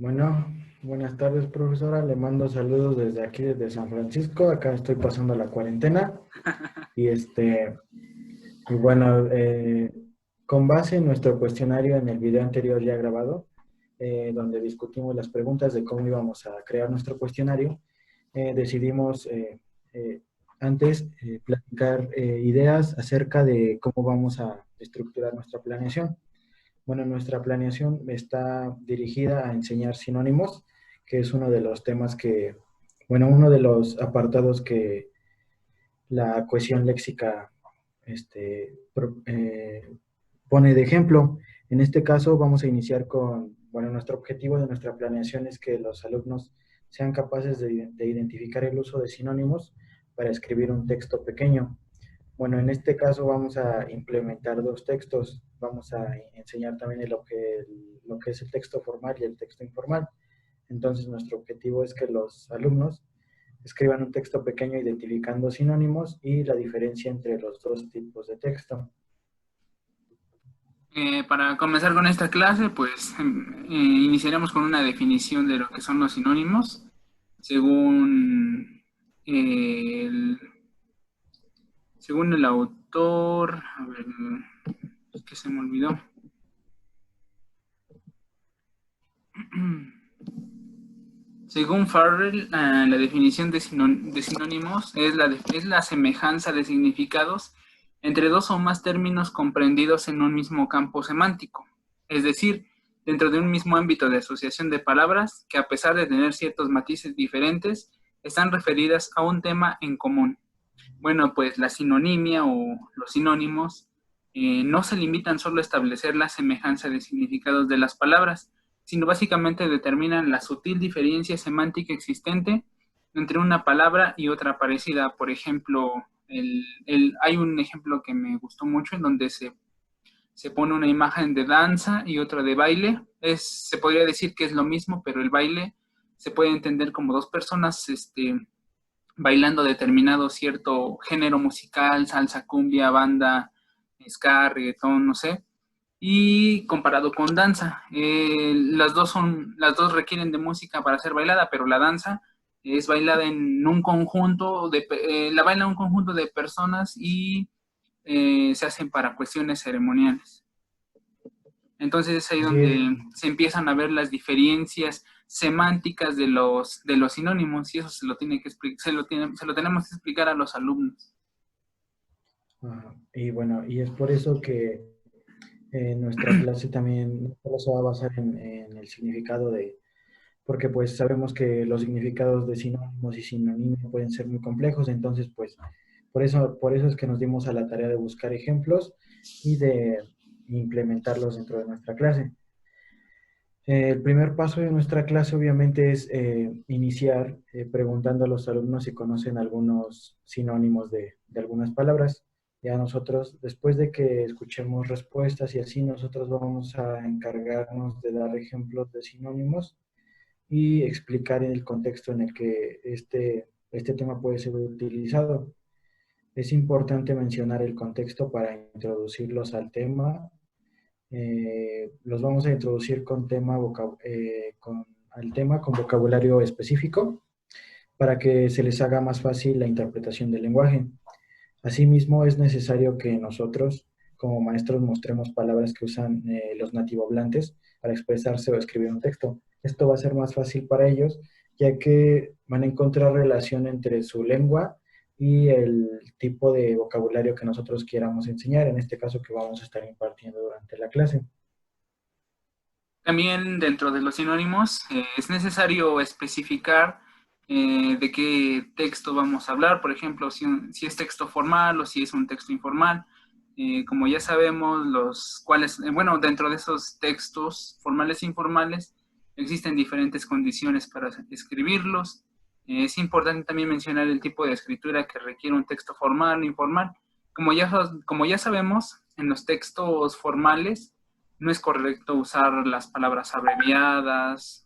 Bueno, buenas tardes, profesora. Le mando saludos desde aquí, desde San Francisco. Acá estoy pasando la cuarentena. Y y bueno, con base en nuestro cuestionario en el video anterior ya grabado, donde discutimos las preguntas de cómo íbamos a crear nuestro cuestionario, decidimos eh, antes platicar ideas acerca de cómo vamos a estructurar nuestra planeación. Bueno, nuestra planeación está dirigida a enseñar sinónimos, que es uno de los temas uno de los apartados que la cohesión léxica pone de ejemplo. En este caso vamos a iniciar nuestro objetivo de nuestra planeación es que los alumnos sean capaces de identificar el uso de sinónimos para escribir un texto pequeño. Bueno, en este caso vamos a implementar dos textos. Vamos a enseñar también lo que es el texto formal y el texto informal. Entonces, nuestro objetivo es que los alumnos escriban un texto pequeño identificando sinónimos y la diferencia entre los dos tipos de texto. Para comenzar con esta clase, pues iniciaremos con una definición de lo que son los sinónimos, según el, según el autor. A ver, es que se me olvidó. Según Farrell, la definición de sinónimos es la semejanza de significados entre dos o más términos comprendidos en un mismo campo semántico, es decir, dentro de un mismo ámbito de asociación de palabras que, a pesar de tener ciertos matices diferentes, están referidas a un tema en común. Bueno, pues la sinonimia o los sinónimos no se limitan solo a establecer la semejanza de significados de las palabras, sino básicamente determinan la sutil diferencia semántica existente entre una palabra y otra parecida. Por ejemplo, hay un ejemplo que me gustó mucho en donde se pone una imagen de danza y otra de baile. Se podría decir que es lo mismo, pero el baile se puede entender como dos personas bailando determinado cierto género musical, salsa, cumbia, banda, ska, reggaetón, no sé, y comparado con danza. Las dos requieren de música para ser bailada, pero la danza es bailada en un conjunto la baila un conjunto de personas y se hacen para cuestiones ceremoniales. Entonces es ahí Así es. donde se empiezan a ver las diferencias semánticas de los sinónimos, y eso se lo tenemos que explicar a los alumnos. Y bueno, y es por eso que nuestra clase también no solo se va a basar en el significado porque pues sabemos que los significados de sinónimos y sinónimos pueden ser muy complejos, entonces pues por eso es que nos dimos a la tarea de buscar ejemplos y de implementarlos dentro de nuestra clase. El primer paso de nuestra clase obviamente es iniciar preguntando a los alumnos si conocen algunos sinónimos de algunas palabras. Ya nosotros, después de que escuchemos respuestas y así, nosotros vamos a encargarnos de dar ejemplos de sinónimos y explicar el contexto en el que este tema puede ser utilizado. Es importante mencionar el contexto para introducirlos al tema. Los vamos a introducir al tema con vocabulario específico para que se les haga más fácil la interpretación del lenguaje. Asimismo, es necesario que nosotros, como maestros, mostremos palabras que usan los nativohablantes para expresarse o escribir un texto. Esto va a ser más fácil para ellos, ya que van a encontrar relación entre su lengua y el tipo de vocabulario que nosotros quieramos enseñar, en este caso que vamos a estar impartiendo durante la clase. También dentro de los sinónimos es necesario especificar de qué texto vamos a hablar, por ejemplo, si es texto formal o si es un texto informal. Como ya sabemos, bueno, dentro de esos textos formales e informales existen diferentes condiciones para escribirlos. Es importante también mencionar el tipo de escritura que requiere un texto formal o informal. Como ya sabemos, en los textos formales no es correcto usar las palabras abreviadas,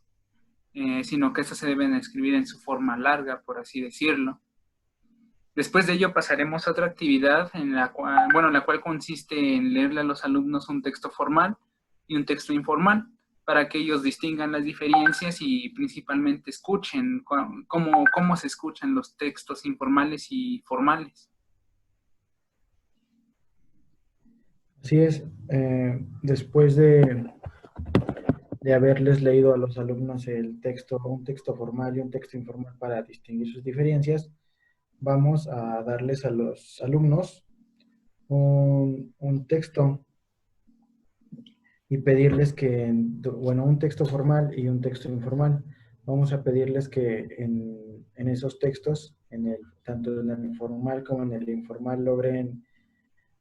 sino que estas se deben escribir en su forma larga, por así decirlo. Después de ello pasaremos a otra actividad la cual consiste en leerle a los alumnos un texto formal y un texto informal. para que ellos distingan las diferencias y principalmente escuchen cómo se escuchan los textos informales y formales. Así es, después de haberles leído a los alumnos el texto, un texto formal y un texto informal para distinguir sus diferencias, vamos a darles a los alumnos un texto y pedirles que, bueno, un texto formal y un texto informal. Vamos a pedirles que en esos textos, tanto en el informal como en el informal, logren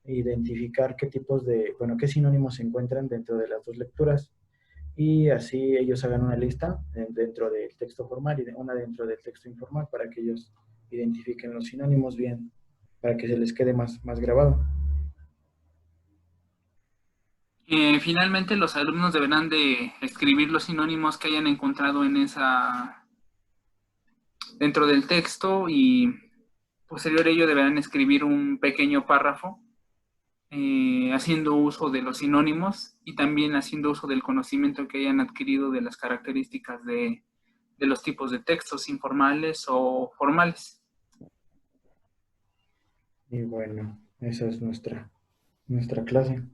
identificar qué tipos de, bueno, qué sinónimos se encuentran dentro de las dos lecturas. Y así ellos hagan una lista dentro del texto formal y una dentro del texto informal para que ellos identifiquen los sinónimos bien, para que se les quede más grabado. Finalmente, los alumnos deberán de escribir los sinónimos que hayan encontrado dentro del texto, y posterior a ello deberán escribir un pequeño párrafo haciendo uso de los sinónimos y también haciendo uso del conocimiento que hayan adquirido de las características de los tipos de textos informales o formales. Y bueno, esa es nuestra clase.